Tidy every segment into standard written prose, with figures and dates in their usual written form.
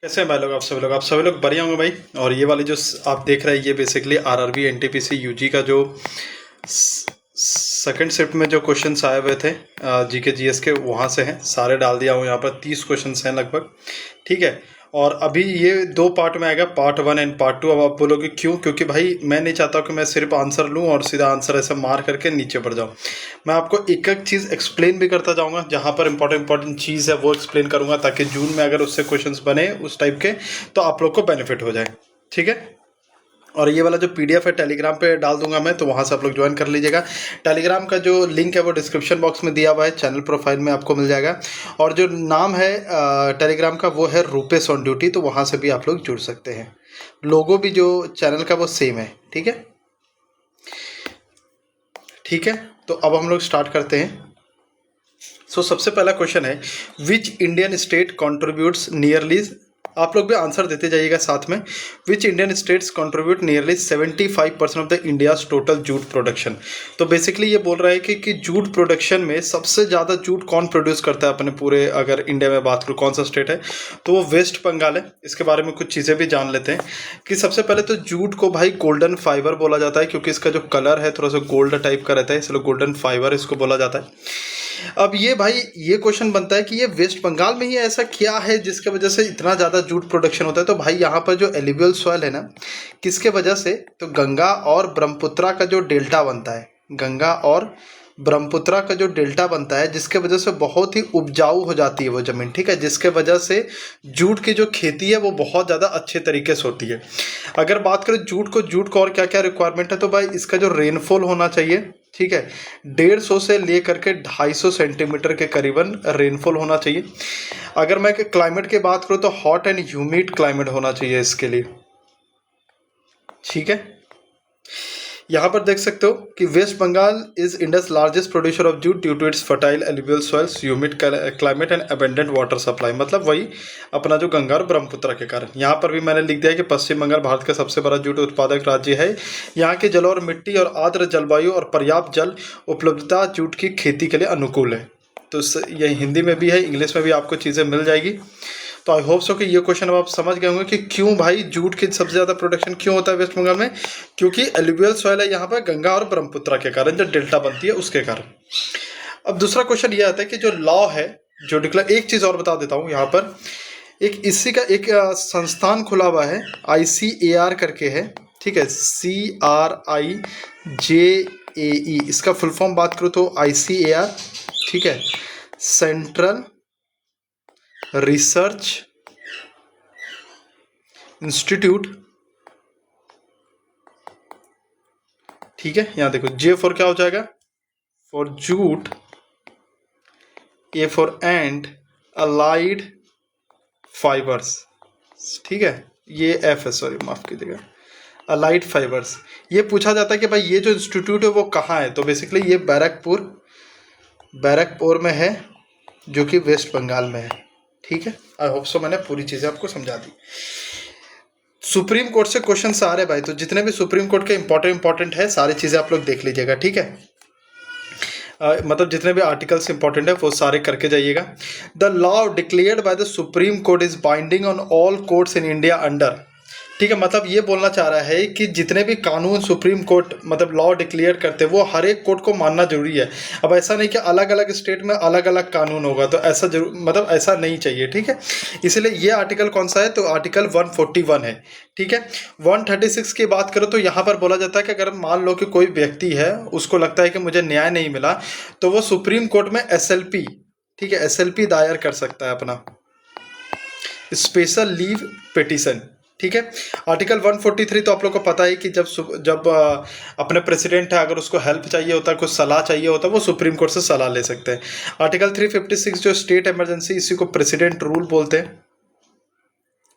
कैसे हैं भाई लोग? आप सभी लोग बढ़िया होंगे भाई। और ये वाली जो आप देख रहे हैं ये बेसिकली आरआरबी एनटीपीसी यूजी का जो सेकंड शिफ्ट में जो क्वेश्चंस आए हुए थे जीके जीएस के, वहाँ से हैं। सारे डाल दिया हूँ यहाँ पर। 30 क्वेश्चंस हैं लगभग, ठीक है। और अभी ये 2 पार्ट में आएगा, पार्ट 1 एंड पार्ट 2। अब आप बोलोगे क्यों? क्योंकि भाई मैं नहीं चाहता कि मैं सिर्फ आंसर लूँ और सीधा आंसर ऐसे मार करके नीचे बढ़ जाऊँ। मैं आपको एक एक चीज़ एक्सप्लेन भी करता जाऊँगा, जहाँ पर इंपॉर्टेंट चीज़ है वो एक्सप्लेन करूँगा, ताकि जून में अगर उससे क्वेश्चंस बने उस टाइप के तो आप लोग को बेनिफिट हो जाए, ठीक है। और ये वाला जो पीडीएफ है टेलीग्राम पे डाल दूंगा मैं, तो वहाँ से आप लोग ज्वाइन कर लीजिएगा। टेलीग्राम का जो लिंक है वो डिस्क्रिप्शन बॉक्स में दिया हुआ है, चैनल प्रोफाइल में आपको मिल जाएगा। और जो नाम है टेलीग्राम का वो है रूपेश ऑन ड्यूटी, तो वहाँ से भी आप लोग जुड़ सकते हैं। लोगो भी जो चैनल का वो सेम है, ठीक है। ठीक है, तो अब हम लोग स्टार्ट करते हैं। सबसे पहला क्वेश्चन है, which Indian state contributes nearly, आप लोग भी आंसर देते जाइएगा साथ में। Which Indian states contribute nearly 75% of the India's total jute production. तो बेसिकली ये बोल रहा है कि जूट प्रोडक्शन में सबसे ज़्यादा जूट कौन प्रोड्यूस करता है अपने पूरे, अगर इंडिया में बात करूँ कौन सा स्टेट है, तो वो वेस्ट बंगाल है। इसके बारे में कुछ चीज़ें भी जान लेते हैं कि सबसे पहले तो जूट को भाई गोल्डन फाइबर बोला जाता है, क्योंकि इसका जो कलर है थोड़ा सा गोल्ड टाइप का रहता है, इसलिए गोल्डन फाइबर इसको बोला जाता है। अब ये भाई ये क्वेश्चन बनता है कि ये वेस्ट बंगाल में ही ऐसा क्या है जिसके वजह से इतना ज़्यादा जूट प्रोडक्शन होता है। तो भाई यहाँ पर जो एल्यूवियल सॉइल है ना, किसके वजह से, तो गंगा और ब्रह्मपुत्रा का जो डेल्टा बनता है, गंगा और ब्रह्मपुत्रा का जो डेल्टा बनता है, जिसके वजह से बहुत ही उपजाऊ हो जाती है वो ज़मीन, ठीक है। जिसके वजह से जूट की जो खेती है वो बहुत ज़्यादा अच्छे तरीके से होती है। अगर बात करें जूट को और क्या क्या रिक्वायरमेंट है, तो भाई इसका जो रेनफॉल होना चाहिए, ठीक है, 150 से लेकर के 250 सेंटीमीटर के करीबन रेनफॉल होना चाहिए। अगर मैं क्लाइमेट की बात करूँ तो हॉट एंड ह्यूमिड क्लाइमेट होना चाहिए इसके लिए, ठीक है। यहाँ पर देख सकते हो कि West Bengal is India's largest producer of jute due to its fertile alluvial soils, humid climate and abundant water supply. मतलब वही अपना जो गंगा और ब्रह्मपुत्र के कारण। यहाँ पर भी मैंने लिख दिया है कि पश्चिम बंगाल भारत का सबसे बड़ा जूट उत्पादक राज्य है। यहाँ के जल और मिट्टी और आर्द्र जलवायु और पर्याप्त जल उपलब्धता जूट की खेती के लिए अनुकूल है। तो ये हिंदी में भी है, इंग्लिश में भी आपको चीज़ें मिल जाएगी। तो आई होप सो कि ये क्वेश्चन अब आप समझ गए होंगे कि क्यों भाई जूट की सबसे ज़्यादा प्रोडक्शन क्यों होता है वेस्ट बंगाल में। क्योंकि एल्यूवियल सॉइल है यहाँ पर गंगा और ब्रह्मपुत्रा के कारण, जो डेल्टा बनती है उसके कारण। अब दूसरा क्वेश्चन ये आता है कि जो लॉ है, जो डिक्लेयर, एक चीज़ और बता देता हूँ यहाँ पर, एक इसी का एक संस्थान खुला हुआ है, ICAR करके है, ठीक है, CRIJAE। इसका फुल फॉर्म बात करूँ तो ICAR, ठीक है, सेंट्रल रिसर्च इंस्टीट्यूट, ठीक है। यहाँ देखो J फॉर क्या हो जाएगा, for jute, A for and allied fibres, ठीक है। ये F है, सॉरी माफ कीजिएगा, अलाइड फाइबर्स। ये पूछा जाता है कि भाई ये जो इंस्टीट्यूट है वो कहाँ है, तो बेसिकली ये बैरकपुर में है, जो कि वेस्ट बंगाल में है, ठीक है। आई होप सो मैंने पूरी चीज़ें आपको समझा दी। सुप्रीम कोर्ट से क्वेश्चन आ रहे भाई, तो जितने भी सुप्रीम कोर्ट के इंपॉर्टेंट है सारी चीज़ें आप लोग देख लीजिएगा, ठीक है। मतलब जितने भी आर्टिकल्स इंपॉर्टेंट है वो सारे करके जाइएगा। The law declared by the supreme court is binding on all courts in India under, ठीक है। मतलब ये बोलना चाह रहा है कि जितने भी कानून सुप्रीम कोर्ट मतलब लॉ डिक्लेयर करते हैं वो हर एक कोर्ट को मानना जरूरी है। अब ऐसा नहीं कि अलग अलग स्टेट में अलग अलग कानून होगा, तो ऐसा जरूर मतलब ऐसा नहीं चाहिए, ठीक है। इसलिए ये आर्टिकल कौन सा है, तो आर्टिकल 141 है, ठीक है। 136 की बात करो तो यहाँ पर बोला जाता है कि अगर मान लो कि कोई व्यक्ति है, उसको लगता है कि मुझे न्याय नहीं मिला, तो वो सुप्रीम कोर्ट में SLP, ठीक है, SLP दायर कर सकता है, अपना स्पेशल लीव पिटीशन, ठीक है। आर्टिकल 143 तो आप लोग को पता है कि जब अपने प्रेसिडेंट है, अगर उसको हेल्प चाहिए होता है, कुछ सलाह चाहिए होता है, वो सुप्रीम कोर्ट से सलाह ले सकते हैं। आर्टिकल 356 जो स्टेट इमरजेंसी, इसी को प्रेसिडेंट रूल बोलते हैं,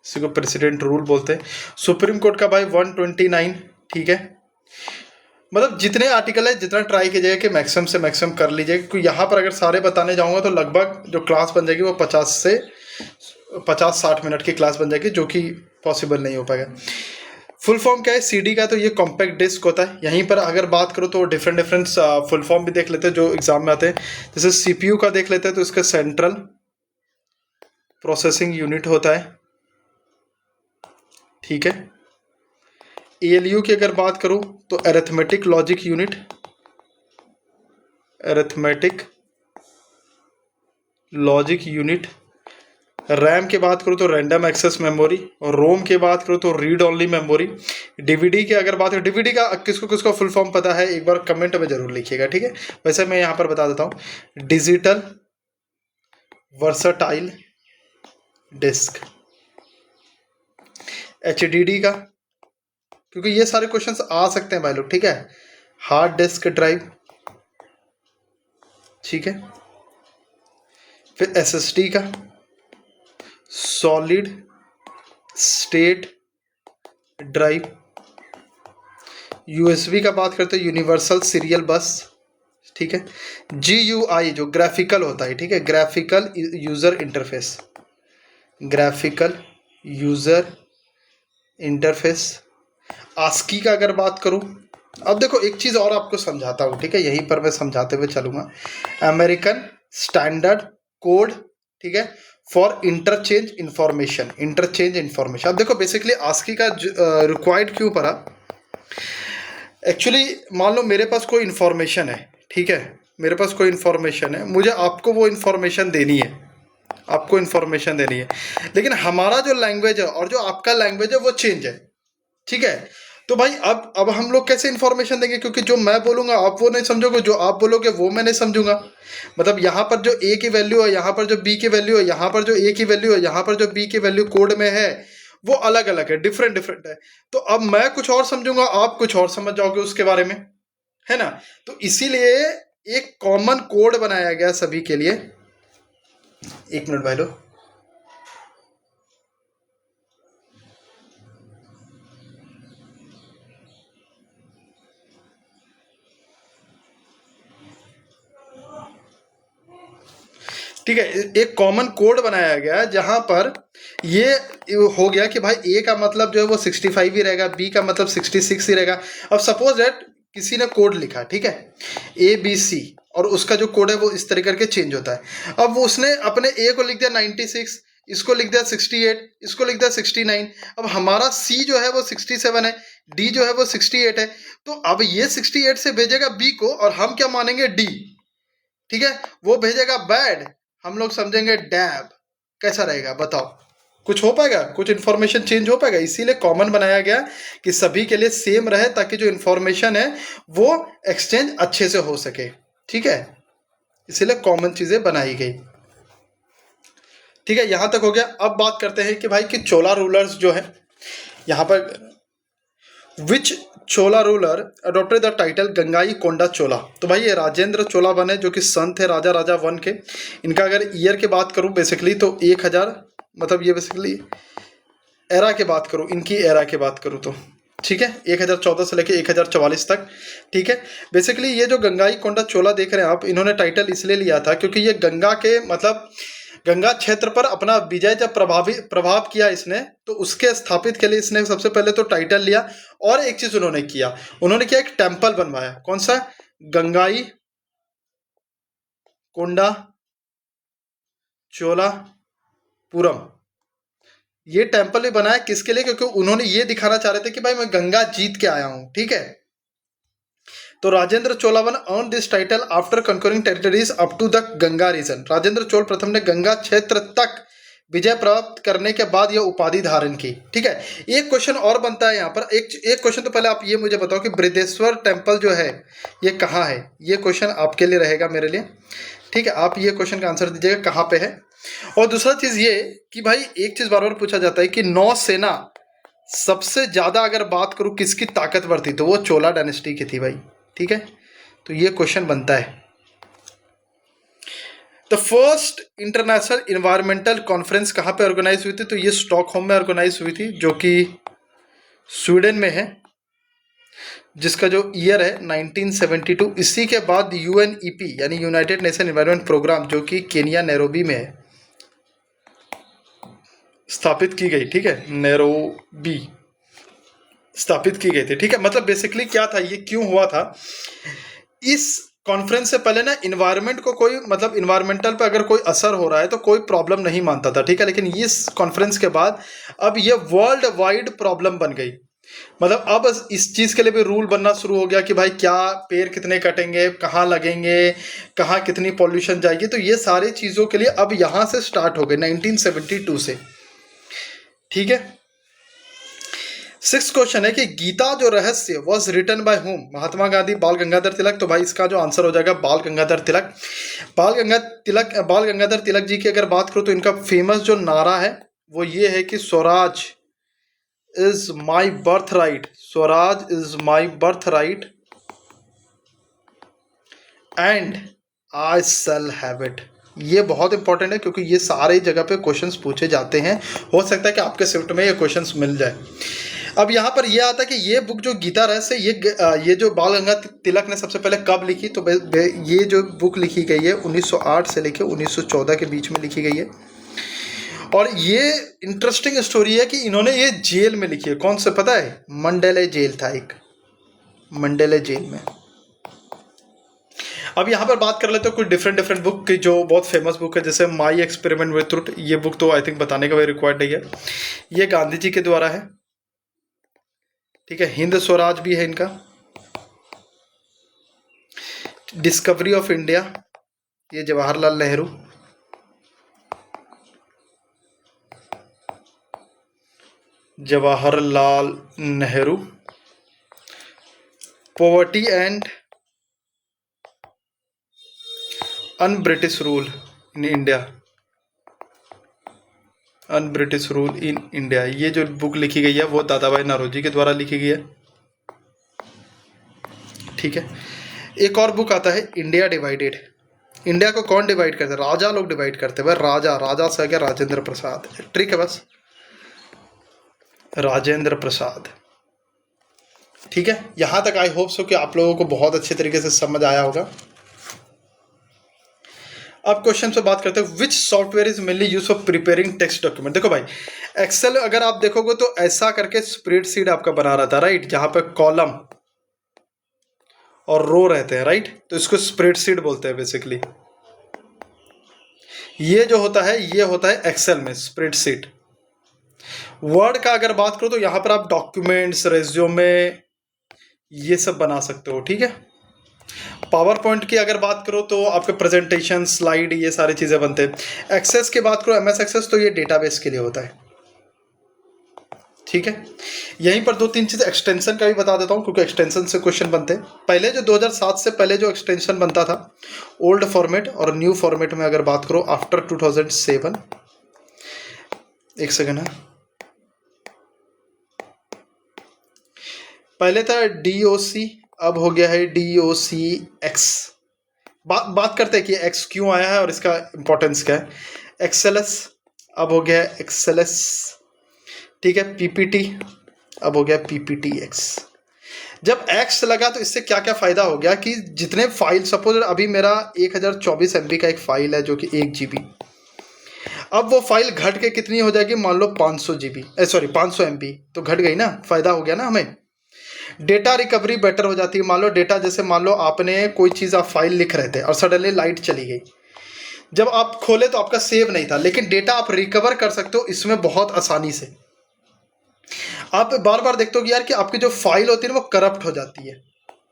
इसी को प्रेसिडेंट रूल बोलते हैं। सुप्रीम कोर्ट का भाई 129, ठीक है। मतलब जितने आर्टिकल है जितना ट्राई कीजिएगा कि मैक्सिमम से मैक्सिमम कर लीजिएगा, क्योंकि यहाँ पर अगर सारे बताने जाऊँगा तो लगभग जो क्लास बन जाएगी वो 50 मिनट की क्लास बन जाएगी, जो कि पॉसिबल नहीं हो पाएगा। फुल फॉर्म क्या है CD का, तो ये कॉम्पैक्ट डिस्क होता है। यहीं पर अगर बात करो तो डिफरेंट फुल फॉर्म भी देख लेते हैं जो एग्जाम में आते हैं। जैसे CPU का देख लेते हैं तो इसका सेंट्रल प्रोसेसिंग यूनिट होता है, ठीक है। ALU की अगर बात करूं तो arithmetic logic unit, arithmetic logic unit. RAM की बात करूँ तो रैंडम एक्सेस मेमोरी, और रोम की बात करूँ तो रीड ओनली मेमोरी। डीवीडी की अगर बात करूँ, डीवीडी का किसको किसको फुल फॉर्म पता है एक बार कमेंट में जरूर लिखिएगा, ठीक है। वैसे मैं यहाँ पर बता देता हूँ, डिजिटल वर्सटाइल डिस्क। HDD का, क्योंकि ये सारे क्वेश्चंस आ सकते हैं भाई लोग, ठीक है। हार्ड डिस्क ड्राइव, ठीक है। फिर SSD का, सॉलिड स्टेट ड्राइव। USB का बात करते हैं, यूनिवर्सल सीरियल बस, ठीक है। GUI जो ग्राफिकल होता है, ठीक है, graphical user interface, graphical user interface. ASCII का अगर बात करूं, अब देखो एक चीज़ और आपको समझाता हूं, ठीक है, यहीं पर मैं समझाते हुए चलूंगा। अमेरिकन स्टैंडर्ड कोड, ठीक है, for interchange information, interchange information. अब देखो बेसिकली ASCII का रिक्वायर्ड क्यों पड़ा, एक्चुअली मान लो मेरे पास कोई इन्फॉर्मेशन है, ठीक है, मेरे पास कोई इन्फॉर्मेशन है, मुझे आपको वो इन्फॉर्मेशन देनी है, आपको इन्फॉर्मेशन देनी है, लेकिन हमारा जो लैंग्वेज है और जो आपका लैंग्वेज है वो चेंज है, ठीक है। तो भाई अब हम लोग कैसे इन्फॉर्मेशन देंगे, क्योंकि जो मैं बोलूंगा आप वो नहीं समझोगे, जो आप बोलोगे वो मैं नहीं समझूंगा। मतलब यहाँ पर जो A की वैल्यू है, यहाँ पर जो B की वैल्यू है, यहाँ पर जो A की वैल्यू है, यहाँ पर जो B की वैल्यू कोड में है, वो अलग अलग है, डिफरेंट डिफरेंट है। तो अब मैं कुछ और समझूंगा, आप कुछ और समझ जाओगे उसके बारे में, है ना। तो इसीलिए एक कॉमन कोड बनाया गया सभी के लिए। एक मिनट भाई लोग, ठीक है, एक कॉमन कोड बनाया गया जहां पर ये हो गया कि भाई A का मतलब जो है वो 65 ही रहेगा, B का मतलब 66 ही रहेगा। अब सपोज दैट किसी ने कोड लिखा, ठीक है, ABC, और उसका जो कोड है वो इस तरीके करके चेंज होता है। अब वो उसने अपने A को लिख दिया 96, इसको लिख दिया 68, इसको लिख दिया 69। अब हमारा C जो है वो 67 है, D जो है वो 68 है। तो अब ये 68 से भेजेगा B को, और हम क्या मानेंगे, D, ठीक है, वो भेजेगा बैड, हम लोग समझेंगे डैब। कैसा रहेगा बताओ, कुछ हो पाएगा, कुछ इन्फॉर्मेशन चेंज हो पाएगा। इसीलिए कॉमन बनाया गया कि सभी के लिए सेम रहे, ताकि जो इन्फॉर्मेशन है वो एक्सचेंज अच्छे से हो सके, ठीक है, इसीलिए कॉमन चीजें बनाई गई, ठीक है। यहां तक हो गया। अब बात करते हैं कि भाई कि चोला रूलर्स जो है, यहां पर which Chola ruler adopted the title Gangai Konda Chola. तो भाई ये राजेंद्र चोला वन है, जो कि सन थे राजा राजा वन के। इनका अगर ईयर की बात करूं बेसिकली तो 1000, मतलब ये बेसिकली एरा की बात करूं, इनकी एरा की बात करूं तो, ठीक है, 1014 से लेके 1044 तक, ठीक है। बेसिकली ये जो गंगाई कोंडा चोला देख रहे हैं आप, इन्होंने टाइटल इसलिए लिया था क्योंकि ये गंगा के मतलब गंगा क्षेत्र पर अपना विजय जब प्रभाव किया इसने, तो उसके स्थापित के लिए इसने सबसे पहले तो टाइटल लिया। और एक चीज उन्होंने किया, उन्होंने क्या, एक टेम्पल बनवाया। कौन सा, गंगाई कोंडा चोलापुरम। ये टेम्पल भी बनाया किसके लिए, क्योंकि उन्होंने ये दिखाना चाह रहे थे कि भाई मैं गंगा जीत के आया हूं, ठीक है। तो Rajendra Chola one earn this title after conquering territories up to the Ganga region. Rajendra Chola प्रथम ने गंगा क्षेत्र तक विजय प्राप्त करने के बाद यह उपाधि धारण की, ठीक है। एक क्वेश्चन और बनता है यहाँ पर, एक क्वेश्चन तो पहले आप ये मुझे बताओ कि बृहदेश्वर टेम्पल जो है ये कहाँ है। ये क्वेश्चन आपके लिए रहेगा, मेरे लिए, ठीक है। आप ये क्वेश्चन का आंसर दीजिएगा कहाँ पे है। और दूसरा चीज ये कि भाई एक चीज बार बार पूछा जाता है कि नौसेना सबसे ज्यादा अगर बात करूं किसकी ताकतवर थी, तो वो चोला डायनेस्टी की थी भाई, ठीक है। तो ये क्वेश्चन बनता है। The first international environmental conference कहाँ पे ऑर्गेनाइज हुई थी, तो ये स्टॉकहोम में ऑर्गेनाइज हुई थी, जो कि स्वीडन में है, जिसका जो ईयर है 1972। इसी के बाद UNEP यानी यूनाइटेड नेशन इन्वायरमेंट प्रोग्राम, जो कि केनिया नैरोबी में है, स्थापित की गई, ठीक है, नैरोबी स्थापित की गई थी, ठीक है। मतलब बेसिकली क्या था, ये क्यों हुआ था, इस कॉन्फ्रेंस से पहले ना इन्वायरमेंट को कोई मतलब इन्वायरमेंटल पे अगर कोई असर हो रहा है तो कोई प्रॉब्लम नहीं मानता था, ठीक है। लेकिन इस कॉन्फ्रेंस के बाद अब ये वर्ल्ड वाइड प्रॉब्लम बन गई। मतलब अब इस चीज़ के लिए भी रूल बनना शुरू हो गया कि भाई क्या पेड़ कितने कटेंगे, कहाँ लगेंगे, कहाँ कितनी पॉल्यूशन जाएगी। तो ये सारी चीज़ों के लिए अब यहाँ से स्टार्ट हो गए 1972 से, ठीक है। सिक्स क्वेश्चन है कि गीता जो रहस्य was written by home, Mahatma Gandhi, बाल गंगाधर तिलक। तो भाई इसका जो आंसर हो जाएगा बाल गंगाधर तिलक। बाल गंगाधर तिलक जी की अगर बात करूं तो इनका फेमस जो नारा है वो ये है कि Swaraj is my birth right, Swaraj is my birth right and I shall have it. ये बहुत इंपॉर्टेंट है क्योंकि ये सारे जगह पे क्वेश्चंस पूछे जाते हैं। हो सकता है कि आपके शिफ्ट में ये क्वेश्चंस मिल जाए। अब यहाँ पर यह आता है कि ये बुक जो गीता रहस्य ये जो बाल गंगाधर तिलक ने सबसे पहले कब लिखी, तो ये जो बुक लिखी गई है 1908 से लेकर 1914 के बीच में लिखी गई है। और ये इंटरेस्टिंग स्टोरी है कि इन्होंने ये जेल में लिखी है। कौन से पता है? मंडेले जेल था एक, मंडेले जेल में। अब यहाँ पर बात कर लेते हैं कुछ डिफरेंट बुक की जो बहुत फेमस बुक है, जैसे माई एक्सपेरिमेंट विद ट्रुथ। ये बुक तो आई थिंक बताने का भी रिक्वायर्ड नहीं है, ये गांधी जी के द्वारा है, ठीक है। हिंद स्वराज भी है इनका। डिस्कवरी ऑफ इंडिया, ये Jawaharlal Nehru. Jawaharlal Nehru. Poverty and un British rule in India, un British rule in India. ये जो बुक लिखी गई है वो दादा भाई नौरोजी के द्वारा लिखी गई है, ठीक है। एक और बुक आता है इंडिया डिवाइडेड। इंडिया को कौन डिवाइड करते हैं? राजा लोग डिवाइड करते हैं भाई। राजा से क्या? राजेंद्र प्रसाद। ट्रिक है बस, राजेंद्र प्रसाद, ठीक है। यहां तक आई होप सो कि आप लोगों को बहुत अच्छे तरीके से समझ आया होगा। अब क्वेश्चन से बात करते हैं, विच software is mainly use for preparing text document. देखो भाई, एक्सेल अगर आप देखोगे तो ऐसा करके स्प्रेडशीट आपका बना रहा था, राइट, जहां पे कॉलम और रो रहते हैं, राइट। तो इसको स्प्रेडशीट बोलते हैं बेसिकली। ये जो होता है ये होता है एक्सेल में स्प्रेडशीट। वर्ड का अगर बात करो तो यहां पर आप डॉक्यूमेंट्स, रेज्यूमे, ये सब बना सकते हो, ठीक है। पावर पॉइंट की अगर बात करो तो आपके प्रेजेंटेशन, स्लाइड, ये सारी चीज़ें बनते हैं। एक्सेस की बात करो, एमएस एक्सेस, तो ये डेटाबेस के लिए होता है, ठीक है। यहीं पर दो तीन चीज़ एक्सटेंशन का भी बता देता हूँ क्योंकि एक्सटेंशन से क्वेश्चन बनते हैं। पहले जो 2007 से पहले जो एक्सटेंशन बनता था ओल्ड फॉर्मेट और न्यू फॉर्मेट में अगर बात करो आफ्टर 2007, एक सेकेंड है, पहले था DOC, अब हो गया है DOCX। बात करते हैं कि एक्स क्यों आया है और इसका इंपॉर्टेंस क्या है। XLS अब हो गया है XLS, ठीक है। PPT अब हो गया PPTX। जब X लगा तो इससे क्या क्या फ़ायदा हो गया कि जितने फाइल, सपोज अभी मेरा 1024 MB का एक फाइल है जो कि 1 GB, अब वो फाइल घट के कितनी हो जाएगी? मान लो 500 GB, 500 MB, तो घट गई ना, फ़ायदा हो गया ना हमें। डेटा रिकवरी बेटर हो जाती है। मान लो डेटा, जैसे मान लो आपने कोई चीज़, आप फाइल लिख रहे थे और सडनली लाइट चली गई, जब आप खोले तो आपका सेव नहीं था, लेकिन डेटा आप रिकवर कर सकते हो इसमें बहुत आसानी से। आप बार बार देखते हो कि यार कि आपकी जो फाइल होती है ना वो करप्ट हो जाती है,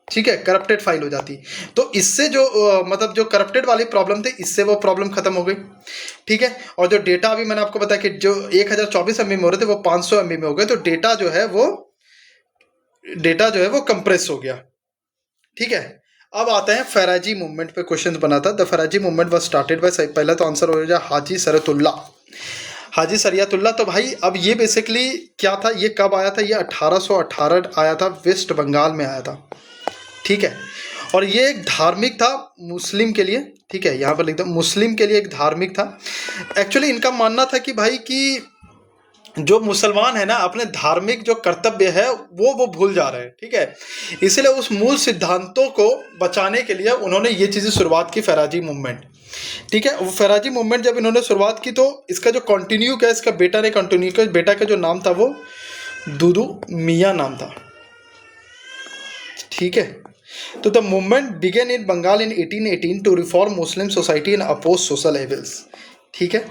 ठीक है, करप्टेड फाइल हो जाती है। तो इससे जो मतलब जो करप्टेड वाली प्रॉब्लम थी, इससे वो प्रॉब्लम खत्म हो गई, ठीक है। और जो डेटा अभी मैंने आपको बताया कि जो 1024 MB में हो रहे थे वो 500 MB में हो गए, तो डेटा जो है वो कंप्रेस हो गया, ठीक है। अब आते हैं फराजी मूवमेंट पे क्वेश्चन बना था। The फराजी movement was started by, पहला तो आंसर हो जाए हाजी सरियतुल्लाह। तो भाई अब ये बेसिकली क्या था, ये कब आया था? ये 1818 आया था, वेस्ट बंगाल में आया था, ठीक है। और ये एक धार्मिक था मुस्लिम के लिए, ठीक है, यहाँ पर लिखता हूँ मुस्लिम के लिए एक धार्मिक था। एक्चुअली इनका मानना था कि भाई कि जो मुसलमान है ना, अपने धार्मिक जो कर्तव्य है वो भूल जा रहे हैं, ठीक है। इसलिए उस मूल सिद्धांतों को बचाने के लिए उन्होंने ये चीज़ें शुरुआत की, फराजी मूवमेंट, ठीक है। वो फराजी मूवमेंट जब इन्होंने शुरुआत की तो इसका जो कंटिन्यू किया, इसका बेटा ने कंटिन्यू किया। बेटा का जो नाम था वो दुदू मियाँ नाम था, ठीक है। तो the movement begin in Bengal in 1818 to reform Muslim society and oppose social evils. ठीक है।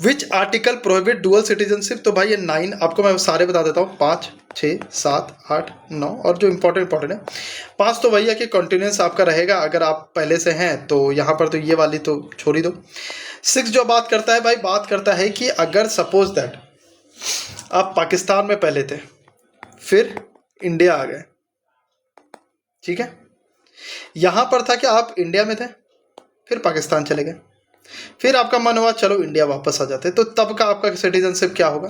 Which article prohibit dual citizenship, तो भाई ये 9, आपको मैं सारे बता देता हूँ, 5, 6, 7, 8, 9 और जो इंपॉर्टेंट है 5 तो वही है कि कंटिन्यूस आपका रहेगा अगर आप पहले से हैं तो यहाँ पर, तो ये वाली तो छोड़ ही दो। 6 जो बात करता है भाई, बात करता है कि अगर सपोज दैट आप पाकिस्तान में पहले थे फिर इंडिया आ गए, ठीक है, यहाँ पर था कि आप इंडिया में थे फिर पाकिस्तान चले गए, फिर आपका मन हुआ चलो इंडिया वापस आ जाते, तो तब का आपका सिटीजनशिप क्या होगा।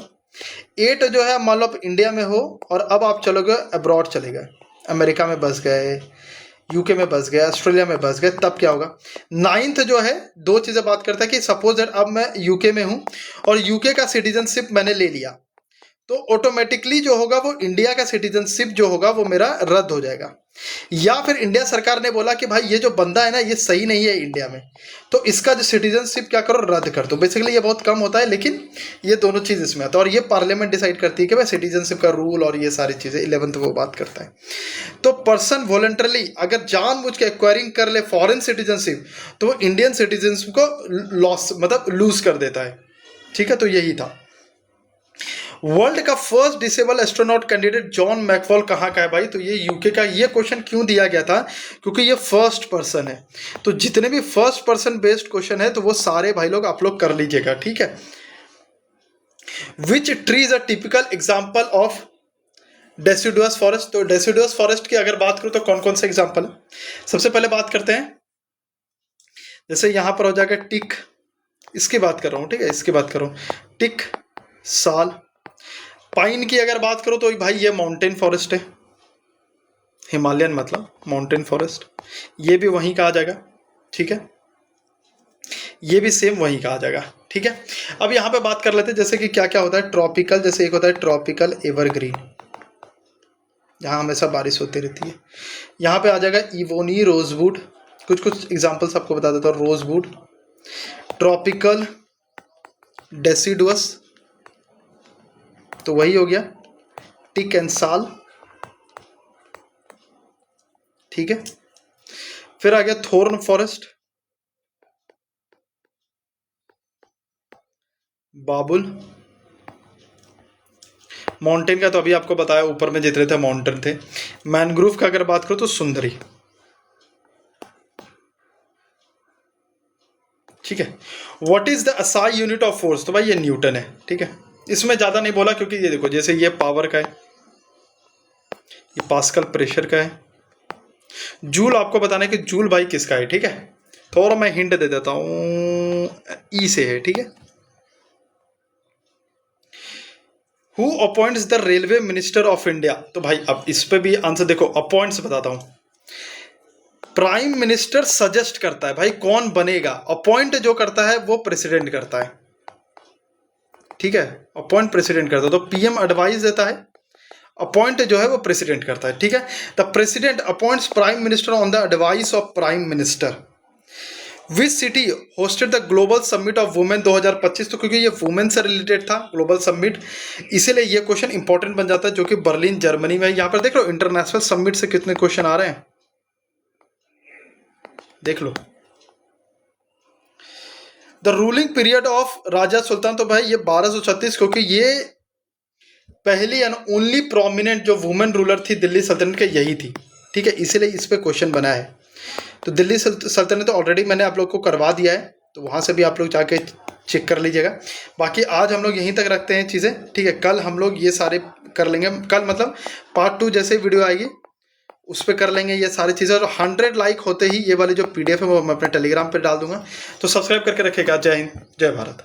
8 जो है मान लो आप इंडिया में हो और अब आप चलोगे अब्रॉड, चले गए अमेरिका में बस गए, यूके में बस गए, ऑस्ट्रेलिया में बस गए, तब क्या होगा। 9 जो है 2 चीज़ें बात करता है कि सपोज दैट अब मैं यूके में हूँ और यूके का सिटीजनशिप मैंने ले लिया तो ऑटोमेटिकली जो होगा वो इंडिया का सिटीजनशिप जो होगा वो मेरा रद्द हो जाएगा। या फिर इंडिया सरकार ने बोला कि भाई ये जो बंदा है ना ये सही नहीं है इंडिया में, तो इसका जो सिटीजनशिप क्या करो, रद्द कर दो। बेसिकली ये बहुत कम होता है लेकिन ये दोनों चीज़ इसमें आता है और ये पार्लियामेंट डिसाइड करती है कि भाई सिटीजनशिप का रूल और ये सारी चीज़ें 11th वो बात करता है। तो पर्सन वॉलंटरली अगर जानबूझ के एक्वायरिंग कर ले फॉरेन सिटीजनशिप तो वो इंडियन सिटीजनशिप को लॉस मतलब लूज कर देता है। ठीक है, तो यही था। वर्ल्ड का first disable astronaut candidate John McFall कहाँ का है भाई, तो ये यूके का। ये क्वेश्चन क्यों दिया गया था, क्योंकि ये फर्स्ट पर्सन है, तो जितने भी फर्स्ट पर्सन बेस्ड क्वेश्चन है तो वो सारे भाई लोग आप लोग कर लीजिएगा। ठीक है। Which tree is a typical example of deciduous forest, तो डेसिडुअस फॉरेस्ट की अगर बात करूं तो कौन कौन से एग्जाम्पल है। सबसे पहले बात करते हैं, जैसे यहां पर हो जाएगा टिक, इसकी बात कर रहा हूं, ठीक है, इसकी बात कर रहा हूं, टिक, साल। पाइन की अगर बात करो तो भाई ये माउंटेन फॉरेस्ट है, हिमालयन मतलब माउंटेन फॉरेस्ट, ये भी वहीं का आ जाएगा। ठीक है, ये भी सेम वहीं का आ जाएगा। ठीक है, अब यहाँ पे बात कर लेते हैं जैसे कि क्या क्या होता है ट्रॉपिकल, जैसे एक होता है ट्रॉपिकल एवरग्रीन, यहाँ हमेशा बारिश होती रहती है। यहाँ पे आ जाएगा इवोनी रोजवुड, कुछ कुछ एग्जाम्पल्स आपको बता देता हूँ। रोजवुड, ट्रॉपिकल डेसिडुअस तो वही हो गया, टिक एंड साल। ठीक है, फिर आ गया थोर्न फॉरेस्ट, बाबुल। माउंटेन का तो अभी आपको बताया ऊपर में जितने थे माउंटेन थे। मैनग्रोव का अगर बात करो तो सुंदरी। ठीक है, what is the acai unit of force, तो भाई ये न्यूटन है। ठीक है, इसमें ज़्यादा नहीं बोला क्योंकि ये देखो जैसे ये पावर का है, ये पास्कल प्रेशर का है। जूल आपको बताना है कि जूल भाई किसका है। ठीक है, थोड़ा मैं हिंट दे देता हूँ, ई से है। ठीक है, who appoints the railway minister of India, तो भाई अब इस पे भी आंसर देखो, अपॉइंट्स बताता हूँ, प्राइम मिनिस्टर सजेस्ट करता है भाई कौन बनेगा, अपॉइंट जो करता है वो प्रेसिडेंट करता है। ठीक है, अपॉइंट प्रेसिडेंट करता है, तो पीएम एडवाइस देता है, अपॉइंट जो है वो प्रेसिडेंट करता है। ठीक है, the president appoints prime minister on the advice of prime minister. Which city hosted the global summit of women 2025, तो क्योंकि ये वुमेन से रिलेटेड था ग्लोबल समिट, इसीलिए ये क्वेश्चन इंपॉर्टेंट बन जाता है, जो कि बर्लिन जर्मनी में। यहाँ पर देख लो इंटरनेशनल समिट से कितने क्वेश्चन आ रहे हैं, देख लो। द रूलिंग पीरियड ऑफ राजा सुल्तान, तो भाई ये 1236, क्योंकि ये पहली एंड ओनली प्रोमिनेंट जो वुमेन रूलर थी दिल्ली सल्तनत के, यही थी। ठीक है, इसीलिए इस पे क्वेश्चन बना है। तो दिल्ली सल्तनत तो ऑलरेडी मैंने आप लोग को करवा दिया है, तो वहाँ से भी आप लोग जाके चेक कर लीजिएगा। बाकी आज हम लोग यहीं तक रखते हैं चीज़ें। ठीक है, कल हम लोग ये सारे कर लेंगे, कल मतलब पार्ट 2 जैसे वीडियो आएगी उस पर कर लेंगे ये सारी चीज़ें। और 100 लाइक होते ही ये वाली जो PDF है वो मैं अपने टेलीग्राम पर डाल दूंगा, तो सब्सक्राइब करके रखेगा। जय हिंद, जय भारत।